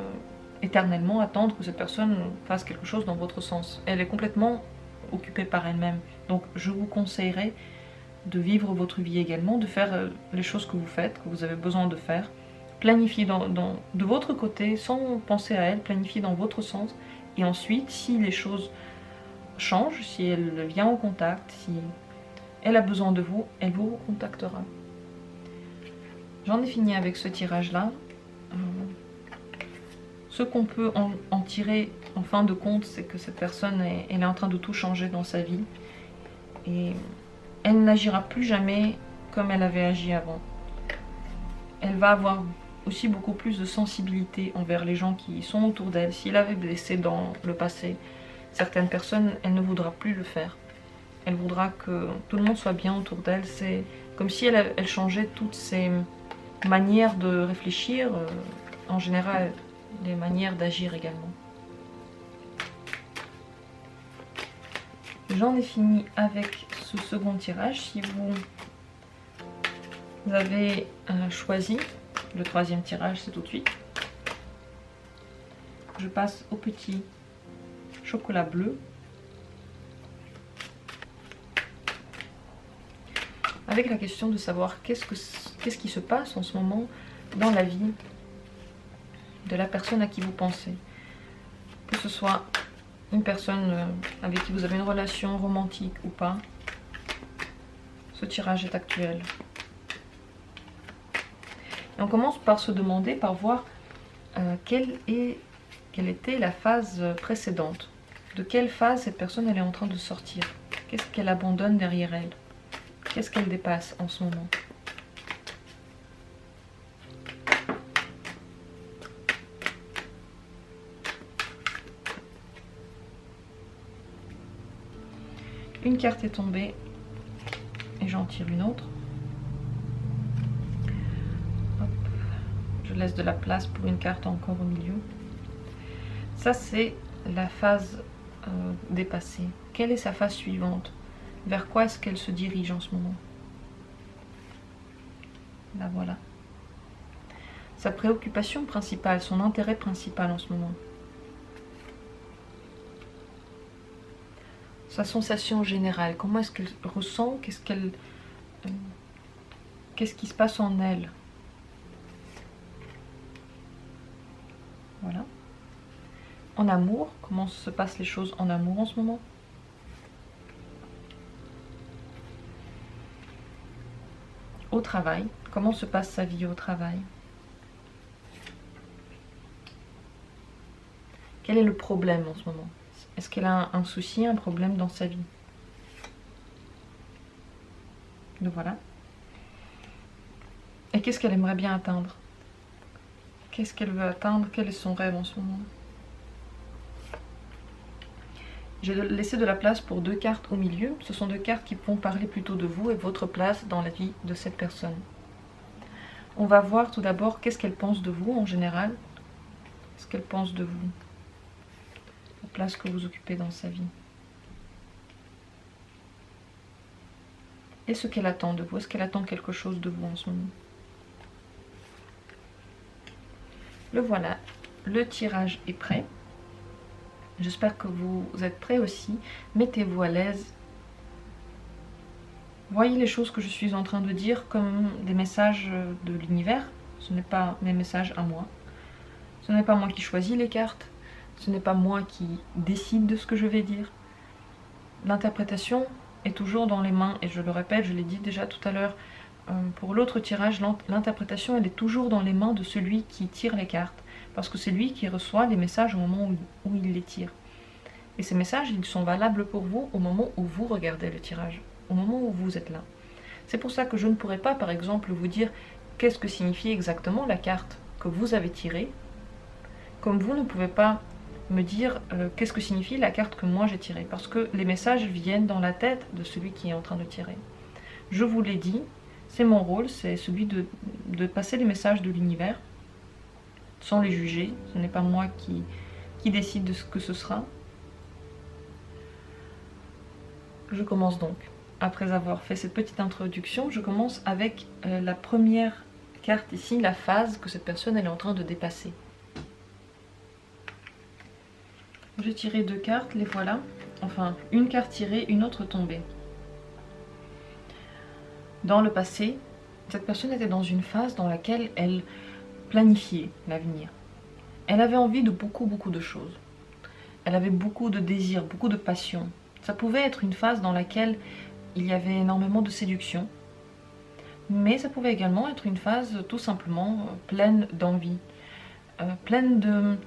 éternellement attendre que cette personne fasse quelque chose dans votre sens. Elle est complètement occupée par elle-même. Donc je vous conseillerais de vivre votre vie également, de faire les choses que vous faites, que vous avez besoin de faire. Planifier de votre côté, sans penser à elle, planifier dans votre sens. Et ensuite, si les choses changent, si elle vient en contact, si elle a besoin de vous, elle vous contactera. J'en ai fini avec ce tirage-là. Ce qu'on peut en tirer en fin de compte, c'est que cette personne, elle est en train de tout changer dans sa vie. Et elle n'agira plus jamais comme elle avait agi avant. Elle va avoir aussi beaucoup plus de sensibilité envers les gens qui sont autour d'elle. S'il avait blessé dans le passé certaines personnes, elle ne voudra plus le faire. Elle voudra que tout le monde soit bien autour d'elle. C'est comme si elle changeait toutes ses manières de réfléchir, en général les manières d'agir également. J'en ai fini avec ce second tirage. Si vous avez choisi le troisième tirage, c'est tout de suite. Je passe au petit chocolat bleu. Avec la question de savoir qu'est-ce qui se passe en ce moment dans la vie de la personne à qui vous pensez. Que ce soit une personne avec qui vous avez une relation romantique ou pas. Ce tirage est actuel. Et on commence par se demander, par voir quelle était la phase précédente. De quelle phase cette personne elle est en train de sortir. Qu'est-ce qu'elle abandonne derrière elle? Qu'est-ce qu'elle dépasse en ce moment? Une carte est tombée et j'en tire une autre. Hop. Je laisse de la place pour une carte encore au milieu. Ça c'est la phase dépassée. Quelle est sa phase suivante? Vers quoi est-ce qu'elle se dirige en ce moment? Là voilà. Sa préoccupation principale, son intérêt principal en ce moment. sa sensation générale, comment est-ce qu'elle ressent, qu'est-ce qui se passe en elle. Voilà. En amour, comment se passent les choses en amour en ce moment? Au travail, comment se passe sa vie au travail? Quel est le problème en ce moment? Est-ce qu'elle a un souci, un problème dans sa vie? Donc voilà. Et qu'est-ce qu'elle aimerait bien atteindre? Qu'est-ce qu'elle veut atteindre? Quel est son rêve en ce moment? J'ai laissé de la place pour 2 cartes au milieu. Ce sont 2 cartes qui vont parler plutôt de vous et votre place dans la vie de cette personne. On va voir tout d'abord qu'est-ce qu'elle pense de vous en général. Qu'est-ce qu'elle pense de vous? La place que vous occupez dans sa vie. Et ce qu'elle attend de vous. Est-ce qu'elle attend quelque chose de vous en ce moment? Le voilà. Le tirage est prêt. J'espère que vous êtes prêts aussi. Mettez-vous à l'aise. Voyez les choses que je suis en train de dire comme des messages de l'univers. Ce n'est pas mes messages à moi. Ce n'est pas moi qui choisis les cartes. Ce n'est pas moi qui décide de ce que je vais dire. L'interprétation est toujours dans les mains, et je le répète, je l'ai dit déjà tout à l'heure, pour l'autre tirage, l'interprétation elle est toujours dans les mains de celui qui tire les cartes. Parce que c'est lui qui reçoit les messages au moment où il les tire. Et ces messages, ils sont valables pour vous au moment où vous regardez le tirage, au moment où vous êtes là. C'est pour ça que je ne pourrais pas, par exemple, vous dire qu'est-ce que signifie exactement la carte que vous avez tirée, comme vous ne pouvez pas me dire qu'est-ce que signifie la carte que moi j'ai tirée, parce que les messages viennent dans la tête de celui qui est en train de tirer. Je vous l'ai dit, c'est mon rôle, c'est celui de passer les messages de l'univers, sans les juger. Ce n'est pas moi qui décide de ce que ce sera. Je commence donc. Après avoir fait cette petite introduction, je commence avec la première carte ici, la phase que cette personne elle est en train de dépasser. J'ai tiré 2 cartes, les voilà. Enfin, une carte tirée, une autre tombée. Dans le passé, cette personne était dans une phase dans laquelle elle planifier l'avenir. Elle avait envie de beaucoup de choses. Elle avait beaucoup de désirs, beaucoup de passion. Ça pouvait être une phase dans laquelle il y avait énormément de séduction, mais ça pouvait également être une phase tout simplement pleine d'envie, pleine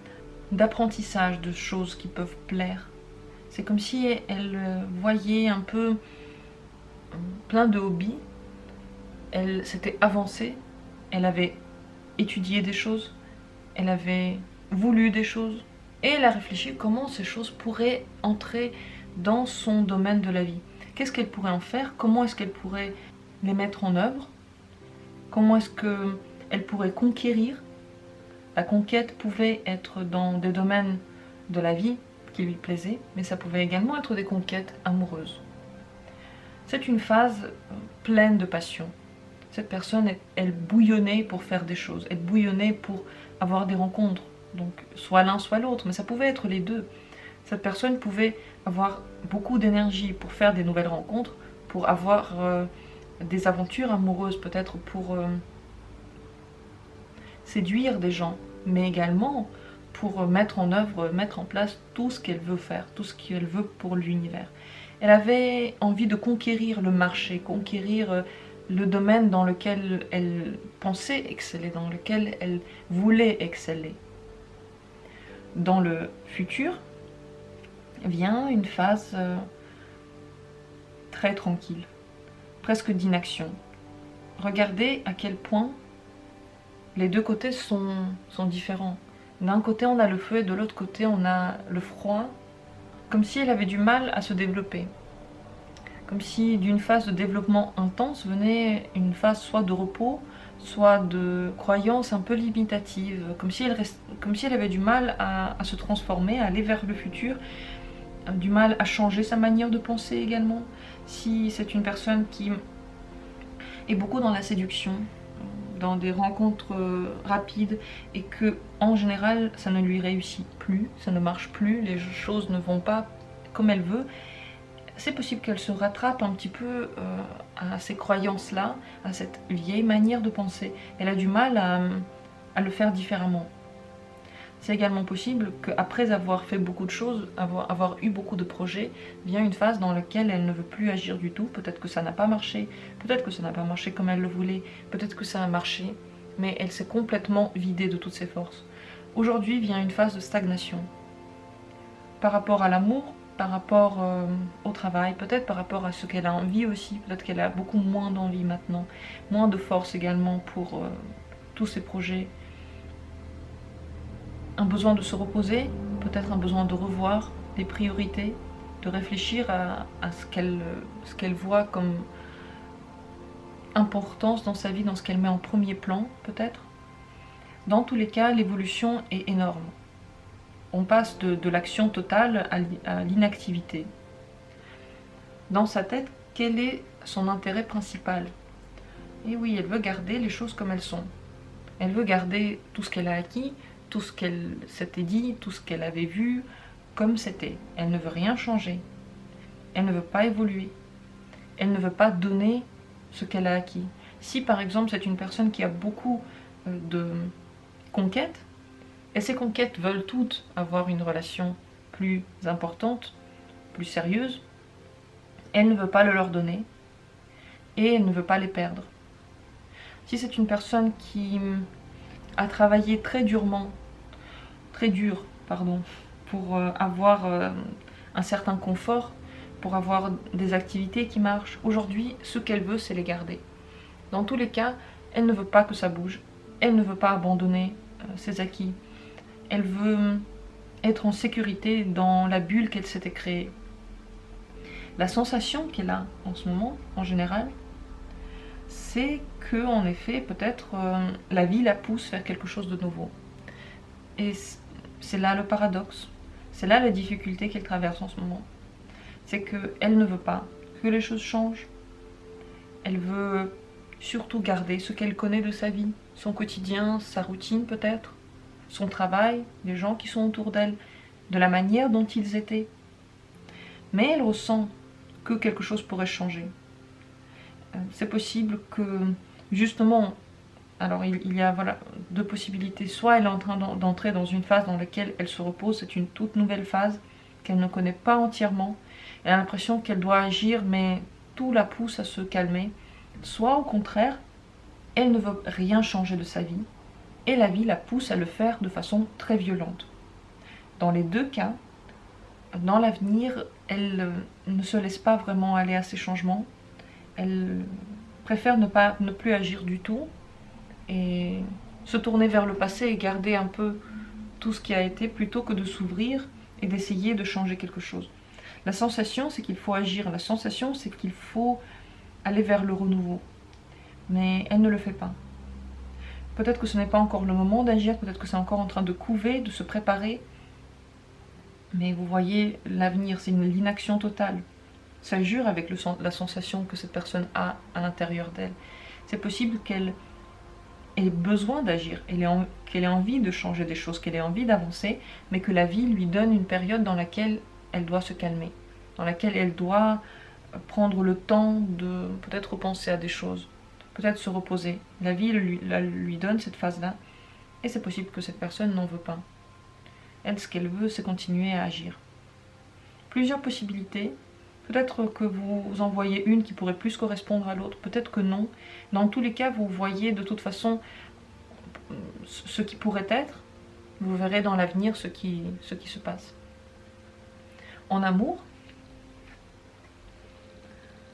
d'apprentissage, de choses qui peuvent plaire. C'est comme si elle voyait un peu plein de hobbies, elle s'était avancée, elle avait étudié des choses, elle avait voulu des choses, et elle a réfléchi comment ces choses pourraient entrer dans son domaine de la vie. Qu'est-ce qu'elle pourrait en faire? Comment est-ce qu'elle pourrait les mettre en œuvre? Comment est-ce qu'elle pourrait conquérir? La conquête pouvait être dans des domaines de la vie qui lui plaisaient, mais ça pouvait également être des conquêtes amoureuses. C'est une phase pleine de passion. Cette personne, elle bouillonnait pour faire des choses, elle bouillonnait pour avoir des rencontres, donc soit l'un soit l'autre, mais ça pouvait être les deux. Cette personne pouvait avoir beaucoup d'énergie pour faire des nouvelles rencontres, pour avoir des aventures amoureuses, peut-être pour séduire des gens, mais également pour mettre en œuvre, mettre en place tout ce qu'elle veut faire, tout ce qu'elle veut pour l'univers. Elle avait envie de conquérir le marché, conquérir le domaine dans lequel elle pensait exceller, dans lequel elle voulait exceller. Dans le futur vient une phase très tranquille, presque d'inaction. Regardez à quel point les deux côtés sont différents. D'un côté on a le feu et de l'autre côté on a le froid, comme si elle avait du mal à se développer. Comme si d'une phase de développement intense venait une phase soit de repos, soit de croyance un peu limitative, comme si elle avait du mal à se transformer, à aller vers le futur, du mal à changer sa manière de penser également. Si c'est une personne qui est beaucoup dans la séduction, dans des rencontres rapides, et que en général ça ne lui réussit plus, ça ne marche plus, les choses ne vont pas comme elle veut, c'est possible qu'elle se rattrape un petit peu à ces croyances-là, à cette vieille manière de penser. Elle a du mal à le faire différemment. C'est également possible qu'après avoir fait beaucoup de choses, avoir eu beaucoup de projets, vient une phase dans laquelle elle ne veut plus agir du tout. Peut-être que ça n'a pas marché, peut-être que ça n'a pas marché comme elle le voulait, peut-être que ça a marché, mais elle s'est complètement vidée de toutes ses forces. Aujourd'hui vient une phase de stagnation. Par rapport à l'amour, par rapport au travail, peut-être par rapport à ce qu'elle a envie aussi, peut-être qu'elle a beaucoup moins d'envie maintenant, moins de force également pour tous ses projets. Un besoin de se reposer, peut-être un besoin de revoir des priorités, de réfléchir à ce qu'elle voit comme importance dans sa vie, dans ce qu'elle met en premier plan, peut-être. Dans tous les cas, l'évolution est énorme. On passe de l'action totale à l'inactivité. Dans sa tête, quel est son intérêt principal? Et oui, elle veut garder les choses comme elles sont. Elle veut garder tout ce qu'elle a acquis, tout ce qu'elle s'était dit, tout ce qu'elle avait vu, comme c'était. Elle ne veut rien changer. Elle ne veut pas évoluer. Elle ne veut pas donner ce qu'elle a acquis. Si par exemple c'est une personne qui a beaucoup de conquêtes, et ces conquêtes veulent toutes avoir une relation plus importante, plus sérieuse, elle ne veut pas le leur donner, et elle ne veut pas les perdre. Si c'est une personne qui a travaillé très dur, pour avoir un certain confort, pour avoir des activités qui marchent. Aujourd'hui, ce qu'elle veut, c'est les garder. Dans tous les cas, elle ne veut pas que ça bouge. Elle ne veut pas abandonner ses acquis. Elle veut être en sécurité dans la bulle qu'elle s'était créée. La sensation qu'elle a en ce moment, en général, c'est que, en effet, peut-être la vie la pousse vers quelque chose de nouveau. Et c'est là le paradoxe. C'est là la difficulté qu'elle traverse en ce moment. C'est qu'elle ne veut pas que les choses changent. Elle veut surtout garder ce qu'elle connaît de sa vie, son quotidien, sa routine peut-être, son travail, les gens qui sont autour d'elle, de la manière dont ils étaient. Mais elle ressent que quelque chose pourrait changer. C'est possible que, justement, alors il y a deux possibilités. Soit elle est en train d'entrer dans une phase dans laquelle elle se repose, c'est une toute nouvelle phase qu'elle ne connaît pas entièrement. Elle a l'impression qu'elle doit agir, mais tout la pousse à se calmer. Soit au contraire, elle ne veut rien changer de sa vie, et la vie la pousse à le faire de façon très violente. Dans les deux cas, dans l'avenir, elle ne se laisse pas vraiment aller à ces changements. Elle préfère ne plus agir du tout, et se tourner vers le passé et garder un peu tout ce qui a été, plutôt que de s'ouvrir et d'essayer de changer quelque chose. La sensation, c'est qu'il faut agir. La sensation, c'est qu'il faut aller vers le renouveau. Mais elle ne le fait pas. Peut-être que ce n'est pas encore le moment d'agir, peut-être que c'est encore en train de couver, de se préparer. Mais vous voyez, l'avenir, c'est l'inaction totale. Ça jure avec la sensation que cette personne a à l'intérieur d'elle. C'est possible qu'elle ait besoin d'agir, qu'elle ait envie de changer des choses, qu'elle ait envie d'avancer, mais que la vie lui donne une période dans laquelle elle doit se calmer, dans laquelle elle doit prendre le temps de peut-être repenser à des choses, peut-être se reposer. La vie lui donne cette phase-là, et c'est possible que cette personne n'en veut pas. Elle, ce qu'elle veut, c'est continuer à agir. Plusieurs possibilités. Peut-être que vous en voyez une qui pourrait plus correspondre à l'autre, peut-être que non. Dans tous les cas, vous voyez de toute façon ce qui pourrait être. Vous verrez dans l'avenir ce qui se passe. En amour,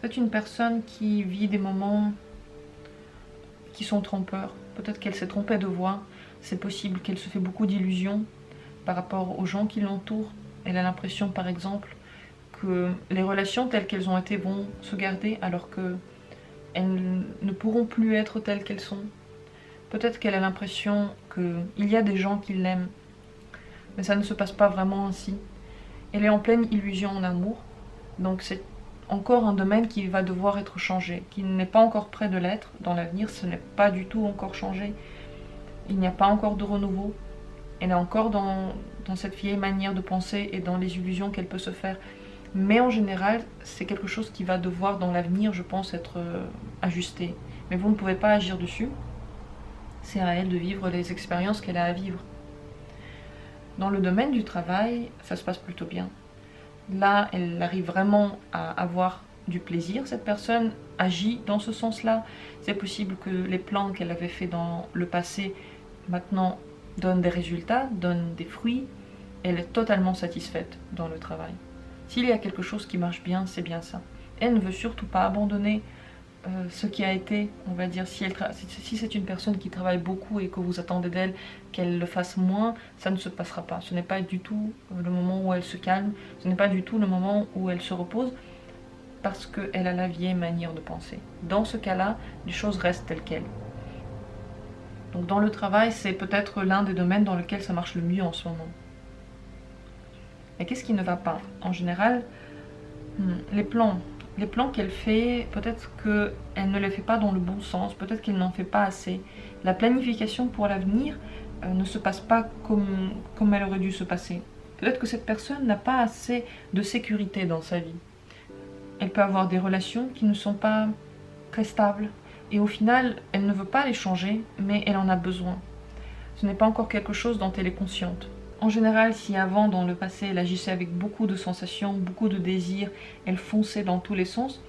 c'est une personne qui vit des moments qui sont trompeurs. Peut-être qu'elle s'est trompée de voie. C'est possible qu'elle se fait beaucoup d'illusions par rapport aux gens qui l'entourent. Elle a l'impression, par exemple, que les relations telles qu'elles ont été vont se garder, alors qu'elles ne pourront plus être telles qu'elles sont. Peut-être qu'elle a l'impression qu'il y a des gens qui l'aiment, mais ça ne se passe pas vraiment ainsi. Elle est en pleine illusion en amour, donc c'est encore un domaine qui va devoir être changé, qui n'est pas encore prêt de l'être. Dans l'avenir, ce n'est pas du tout encore changé. Il n'y a pas encore de renouveau. Elle est encore dans cette vieille manière de penser et dans les illusions qu'elle peut se faire. Mais en général, c'est quelque chose qui va devoir dans l'avenir, je pense, être ajusté. Mais vous ne pouvez pas agir dessus. C'est à elle de vivre les expériences qu'elle a à vivre. Dans le domaine du travail, ça se passe plutôt bien. Là, elle arrive vraiment à avoir du plaisir. Cette personne agit dans ce sens-là. C'est possible que les plans qu'elle avait faits dans le passé, maintenant, donnent des résultats, donnent des fruits. Elle est totalement satisfaite dans le travail. S'il y a quelque chose qui marche bien, c'est bien ça. Elle ne veut surtout pas abandonner ce qui a été, on va dire, si c'est une personne qui travaille beaucoup et que vous attendez d'elle qu'elle le fasse moins, ça ne se passera pas. Ce n'est pas du tout le moment où elle se calme, ce n'est pas du tout le moment où elle se repose, parce qu'elle a la vieille manière de penser. Dans ce cas-là, les choses restent telles quelles. Donc dans le travail, c'est peut-être l'un des domaines dans lequel ça marche le mieux en ce moment. Et qu'est-ce qui ne va pas? En général, les plans qu'elle fait, peut-être qu'elle ne les fait pas dans le bon sens, peut-être qu'elle n'en fait pas assez. La planification pour l'avenir ne se passe pas comme elle aurait dû se passer. Peut-être que cette personne n'a pas assez de sécurité dans sa vie. Elle peut avoir des relations qui ne sont pas très stables. Et au final, elle ne veut pas les changer, mais elle en a besoin. Ce n'est pas encore quelque chose dont elle est consciente. En général, si avant, dans le passé, elle agissait avec beaucoup de sensations, beaucoup de désirs, elle fonçait dans tous les sens,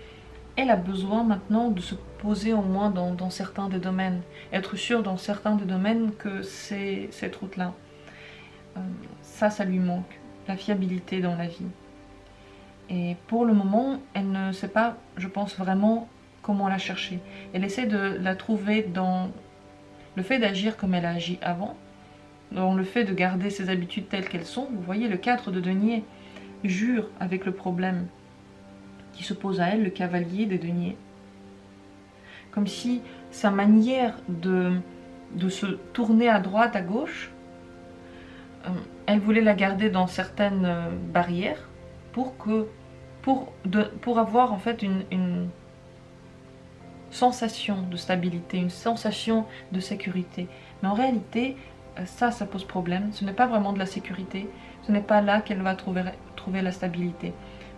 elle a besoin maintenant de se poser au moins dans certains des domaines, être sûre dans certains des domaines que c'est cette route-là. Ça lui manque, la fiabilité dans la vie. Et pour le moment, elle ne sait pas, je pense vraiment, comment la chercher. Elle essaie de la trouver dans le fait d'agir comme elle a agi avant, dans le fait de garder ses habitudes telles qu'elles sont. Vous voyez, le 4 de denier jure avec le problème qui se pose à elle, le cavalier des deniers. Comme si sa manière de se tourner à droite, à gauche, elle voulait la garder dans certaines barrières pour avoir en fait une sensation de stabilité, une sensation de sécurité. Mais en réalité, ça pose problème. Ce n'est pas vraiment de la sécurité. Ce n'est pas là qu'elle va trouver la stabilité.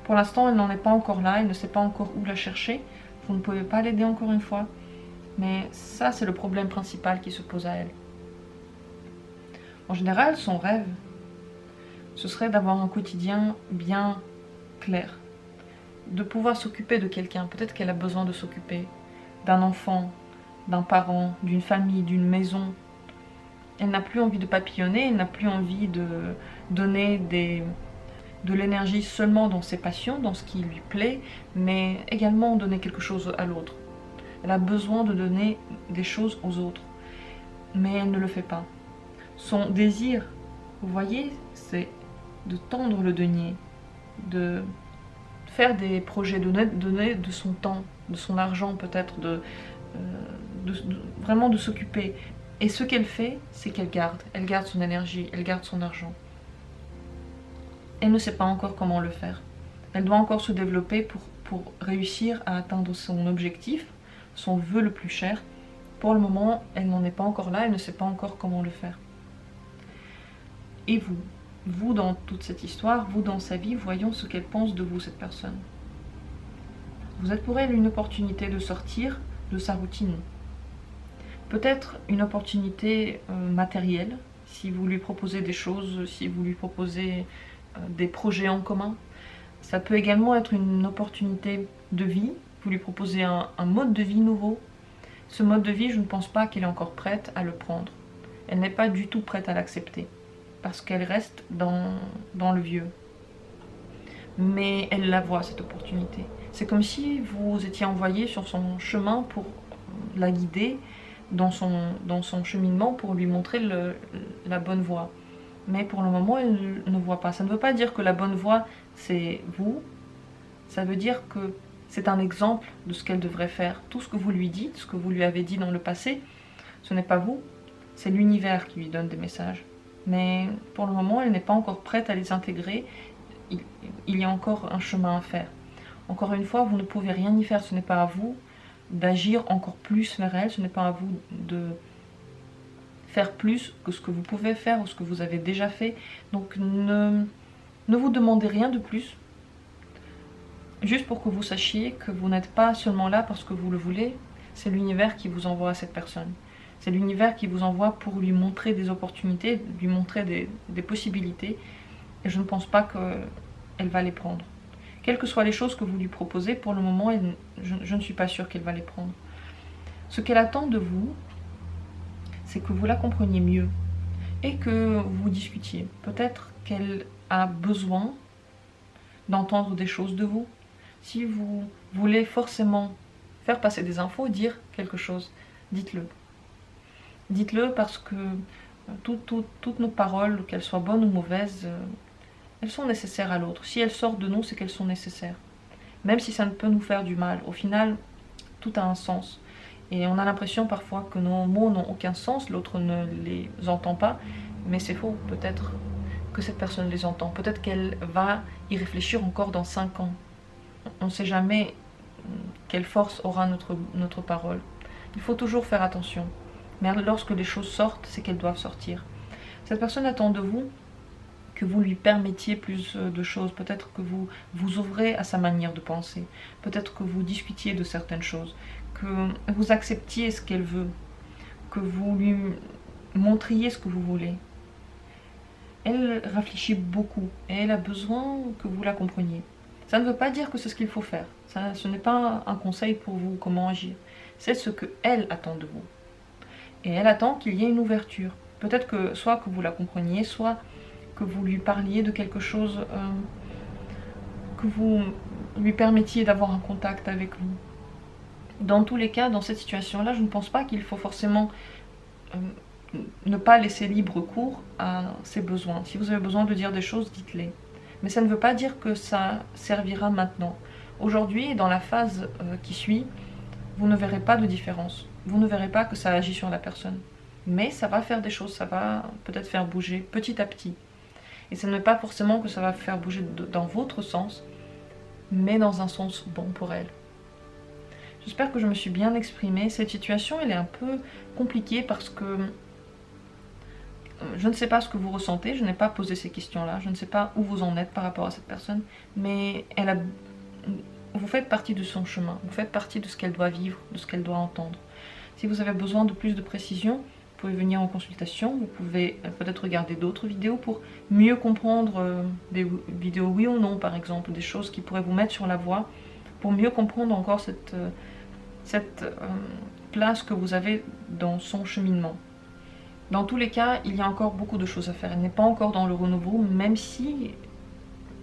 Pour l'instant, elle n'en est pas encore là. Elle ne sait pas encore où la chercher. Vous ne pouvez pas l'aider encore une fois. Mais ça, c'est le problème principal qui se pose à elle. En général, son rêve, ce serait d'avoir un quotidien bien clair. De pouvoir s'occuper de quelqu'un. Peut-être qu'elle a besoin de s'occuper d'un enfant, d'un parent, d'une famille, d'une maison. Elle n'a plus envie de papillonner, elle n'a plus envie de donner de l'énergie seulement dans ses passions, dans ce qui lui plaît, mais également donner quelque chose à l'autre. Elle a besoin de donner des choses aux autres, mais elle ne le fait pas. Son désir, vous voyez, c'est de tendre le denier, de faire des projets, de donner de son temps, de son argent peut-être, vraiment de s'occuper. Et ce qu'elle fait, c'est qu'elle garde son énergie, elle garde son argent. Elle ne sait pas encore comment le faire. Elle doit encore se développer pour réussir à atteindre son objectif, son vœu le plus cher. Pour le moment, elle n'en est pas encore là, elle ne sait pas encore comment le faire. Et vous dans toute cette histoire, vous dans sa vie, voyons ce qu'elle pense de vous, cette personne. Vous êtes pour elle une opportunité de sortir de sa routine. Peut-être une opportunité matérielle, si vous lui proposez des choses, si vous lui proposez des projets en commun. Ça peut également être une opportunité de vie, vous lui proposez un mode de vie nouveau. Ce mode de vie, je ne pense pas qu'elle est encore prête à le prendre. Elle n'est pas du tout prête à l'accepter, parce qu'elle reste dans le vieux. Mais elle la voit, cette opportunité. C'est comme si vous étiez envoyé sur son chemin pour la guider, dans son cheminement, pour lui montrer la bonne voie. Mais pour le moment, elle ne voit pas. Ça ne veut pas dire que la bonne voie, c'est vous. Ça veut dire que c'est un exemple de ce qu'elle devrait faire. Tout ce que vous lui dites, ce que vous lui avez dit dans le passé, ce n'est pas vous, c'est l'univers qui lui donne des messages. Mais pour le moment, elle n'est pas encore prête à les intégrer. Il y a encore un chemin à faire. Encore une fois, vous ne pouvez rien y faire. Ce n'est pas à vous d'agir encore plus vers elle. Ce n'est pas à vous de faire plus que ce que vous pouvez faire ou ce que vous avez déjà fait. Donc ne vous demandez rien de plus. juste pour que vous sachiez que vous n'êtes pas seulement là parce que vous le voulez, c'est l'univers qui vous envoie à cette personne. C'est l'univers qui vous envoie pour lui montrer des opportunités, lui montrer des possibilités. Et je ne pense pas qu'elle va les prendre. Quelles que soient les choses que vous lui proposez, pour le moment, je ne suis pas sûre qu'elle va les prendre. Ce qu'elle attend de vous, c'est que vous la compreniez mieux et que vous discutiez. Peut-être qu'elle a besoin d'entendre des choses de vous. Si vous voulez forcément faire passer des infos, dire quelque chose, dites-le. Dites-le parce que toutes nos paroles, qu'elles soient bonnes ou mauvaises, elles sont nécessaires à l'autre. Si elles sortent de nous, c'est qu'elles sont nécessaires. Même si ça ne peut nous faire du mal, au final, tout a un sens. Et on a l'impression parfois que nos mots n'ont aucun sens, l'autre ne les entend pas, mais c'est faux. Peut-être que cette personne les entend. Peut-être qu'elle va y réfléchir encore dans 5 ans. On ne sait jamais quelle force aura notre parole. Il faut toujours faire attention. Mais lorsque les choses sortent, c'est qu'elles doivent sortir. Cette personne attend de vous que vous lui permettiez plus de choses. Peut-être que vous vous ouvrez à sa manière de penser. Peut-être que vous discutiez de certaines choses. Que vous acceptiez ce qu'elle veut. Que vous lui montriez ce que vous voulez. Elle réfléchit beaucoup et elle a besoin que vous la compreniez. Ça ne veut pas dire que c'est ce qu'il faut faire. Ce n'est pas un conseil pour vous comment agir. C'est ce qu'elle attend de vous. Et elle attend qu'il y ait une ouverture. Peut-être que soit que vous la compreniez, soit que vous lui parliez de quelque chose, que vous lui permettiez d'avoir un contact avec vous. Dans tous les cas, dans cette situation-là, je ne pense pas qu'il faut forcément ne pas laisser libre cours à ses besoins. Si vous avez besoin de dire des choses, dites-les. Mais ça ne veut pas dire que ça servira maintenant. Aujourd'hui, dans la phase qui suit, vous ne verrez pas de différence. Vous ne verrez pas que ça agit sur la personne. Mais ça va faire des choses, ça va peut-être faire bouger petit à petit. Et ce n'est pas forcément que ça va faire bouger dans votre sens, mais dans un sens bon pour elle. J'espère que je me suis bien exprimée. Cette situation, elle est un peu compliquée parce que je ne sais pas ce que vous ressentez, je n'ai pas posé ces questions-là, je ne sais pas où vous en êtes par rapport à cette personne, mais vous faites partie de son chemin, vous faites partie de ce qu'elle doit vivre, de ce qu'elle doit entendre. Si vous avez besoin de plus de précision, vous pouvez venir en consultation, vous pouvez peut-être regarder d'autres vidéos pour mieux comprendre des vidéos oui ou non par exemple, des choses qui pourraient vous mettre sur la voie, pour mieux comprendre encore cette place que vous avez dans son cheminement. Dans tous les cas, il y a encore beaucoup de choses à faire. Elle n'est pas encore dans le renouveau, même si,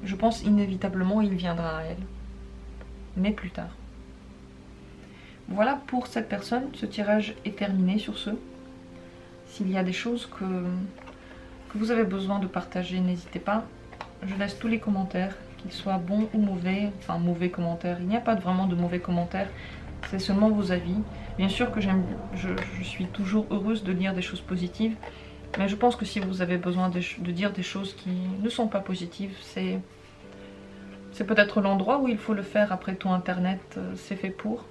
je pense inévitablement, il viendra à elle. Mais plus tard. Voilà pour cette personne. Ce tirage est terminé sur ce. S'il y a des choses que vous avez besoin de partager, n'hésitez pas. Je laisse tous les commentaires, qu'ils soient bons ou mauvais. Enfin, mauvais commentaires. Il n'y a pas vraiment de mauvais commentaires. C'est seulement vos avis. Bien sûr que je suis toujours heureuse de lire des choses positives, mais je pense que si vous avez besoin de dire des choses qui ne sont pas positives, c'est peut-être l'endroit où il faut le faire. Après tout, Internet, c'est fait pour.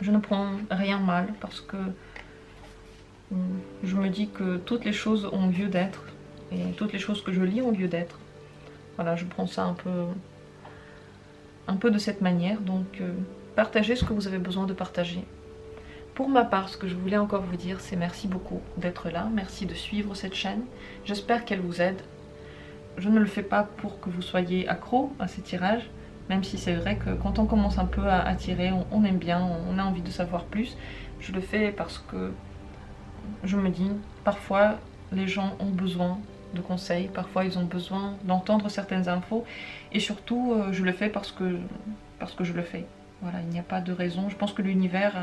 Je ne prends rien mal parce que je me dis que toutes les choses ont lieu d'être et toutes les choses que je lis ont lieu d'être. Voilà, je prends ça un peu de cette manière, donc partagez ce que vous avez besoin de partager. Pour ma part, ce que je voulais encore vous dire, c'est merci beaucoup d'être là, merci de suivre cette chaîne. J'espère qu'elle vous aide. Je ne le fais pas pour que vous soyez accro à ces tirages, même si c'est vrai que quand on commence un peu à tirer, on aime bien, on a envie de savoir plus. Je le fais parce que je me dis, parfois les gens ont besoin de conseils, parfois ils ont besoin d'entendre certaines infos, et surtout je le fais parce que je le fais. Voilà, il n'y a pas de raison. Je pense que l'univers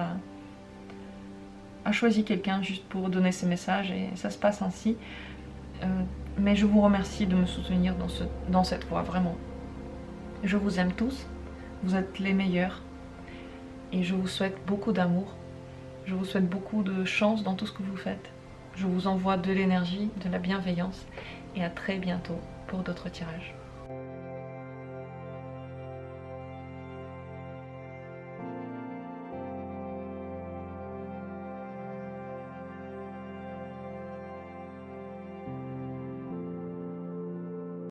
a choisi quelqu'un juste pour donner ces messages et ça se passe ainsi. Mais je vous remercie de me soutenir dans cette voie, vraiment. Je vous aime tous, vous êtes les meilleurs et je vous souhaite beaucoup d'amour. Je vous souhaite beaucoup de chance dans tout ce que vous faites. Je vous envoie de l'énergie, de la bienveillance et à très bientôt pour d'autres tirages.